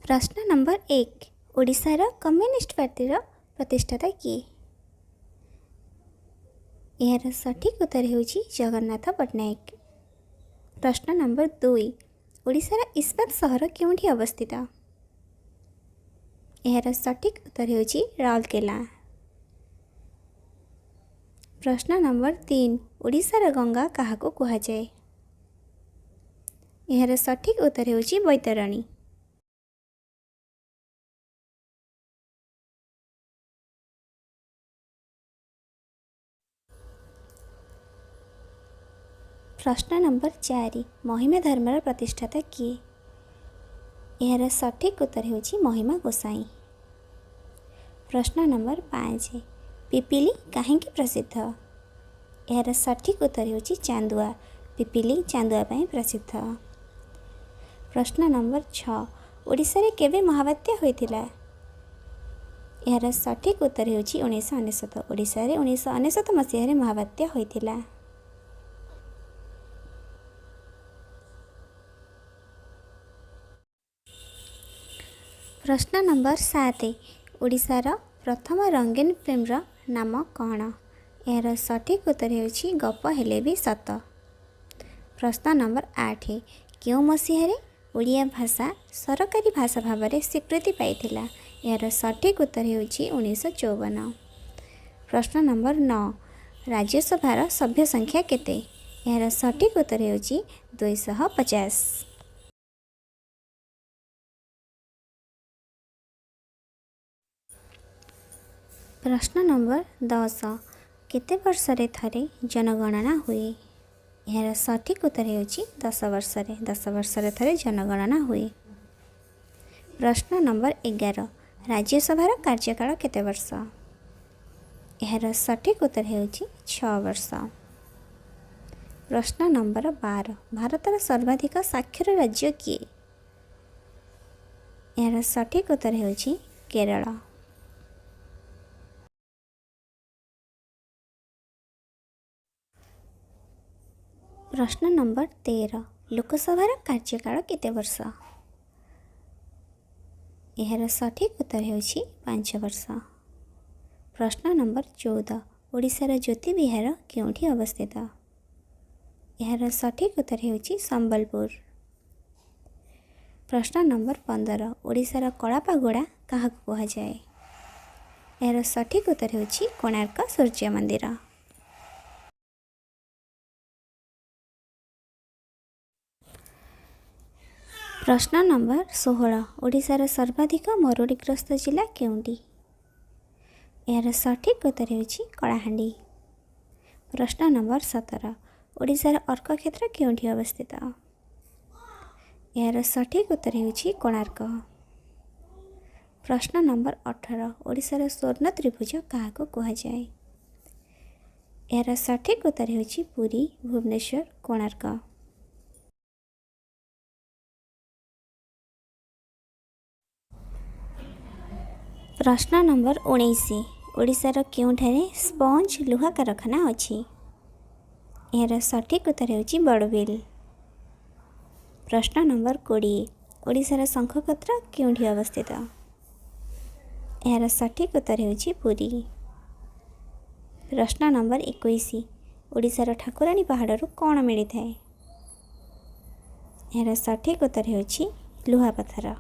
प्रश्न नंबर 1 ओडिशार कम्युनिस्ट पार्टीर प्रतिष्ठाता किए। यार सठिक उत्तर होउछि जगन्नाथ पट्टनायक। प्रश्न नंबर 2 ओडिशार इस्पात सहर केउंठी अवस्थित। यार सठिक उत्तर होउछि राउरकेला। प्रश्न नंबर 3 ओडिशार गंगा काहाको कुहाଯାଏ। यार सठिक उत्तर होउछि बैतरणी। प्रश्न नंबर 4 महिमा धर्मर प्रतिष्ठाता किए। यार सठिक उत्तर होउछि महिमा गोसाई। प्रश्न नंबर 5 पिपिली काहेकि प्रसिद्ध। यार सठिक उत्तर होउछि चांदुआ। पिपिली चांदुआ पई प्रसिद्ध। प्रश्न नंबर 6 ओडिशा रे केबे महाबात्या होइतिला। यार सठिक उत्तर होउछि 1999। ओडिशा रे 1999 मसीह रे महाबात्या होइतिला। प्रश्न नंबर 7 ओडिशार प्रथम रंगीन फिल्मर नाम कौन। यार सठिक उत्तर होउछि गप हेले भी सत। प्रश्न नंबर 8 क्यों मसीह ओडिया भाषा सरकारी भाषा भाव में स्वीकृति पाइथिला। यार सठिक उत्तर होउछि 1954। प्रश्न नंबर 9 राज्यसभार सभ्य संख्या केते। यार सठिक उत्तर होउछि 250। प्रश्न नंबर 10 केते वर्ष रे थरे जनगणना हुए। यार सठिक उत्तर होउछि 10 वर्ष रे। 10 वर्ष रे थरे जनगणना हुए। प्रश्न नंबर 11 राज्यसभार कार्यकाल केते वर्ष। यार सठिक उत्तर होउछि 6 वर्ष। प्रश्न नंबर 12 भारतर सर्वाधिक साक्षर राज्य किए। यार सठिक उत्तर होउछि केरल। प्रश्न नंबर 13 लोकसभार कार्यकाल केते वर्ष। यार सठिक उत्तर होउछि 5 वर्ष। प्रश्न नंबर 14 ओडिशार ज्योति विहार केउंठी अवस्थित। यार सठिक उत्तर होउछि संबलपुर। प्रश्न नंबर 15 ओडिशार कला पागोड़ा काहाको कुहाଯାଏ। यार सठिक उत्तर होउछि कोणार्क सूर्य मंदिर। प्रश्न नंबर 16 ओडिशार सर्वाधिक मरुड़ीग्रस्त जिला केउंटी। यार सठिक उत्तर होउछि कलाहांडी। प्रश्न नंबर 17 ओडिशार अर्क क्षेत्र केउंठी अवस्थित। यार सठिक उत्तर होउछि कोणार्क। प्रश्न नंबर 18 ओडिशार स्वर्ण त्रिभुज काहाको कुहाଯାଏ। यार सठिक उत्तर होउछि पुरी भुवनेश्वर कोणार्क। प्रश्न नंबर 19 ओडिशार केउंठारे स्पंज लुहा कारखाना अछि। यार सठिक उत्तर होउछि बड़बिल। प्रश्न नंबर 20 ओडिशार शंखपत्र केउंठी अवस्थित। यार सठिक उत्तर होउछि पुरी। प्रश्न नंबर 21 ओडिशार ठाकुराणी पहाड़रू कौन मिली थाए। यार सठिक उत्तर होउछि लुहा पत्थर।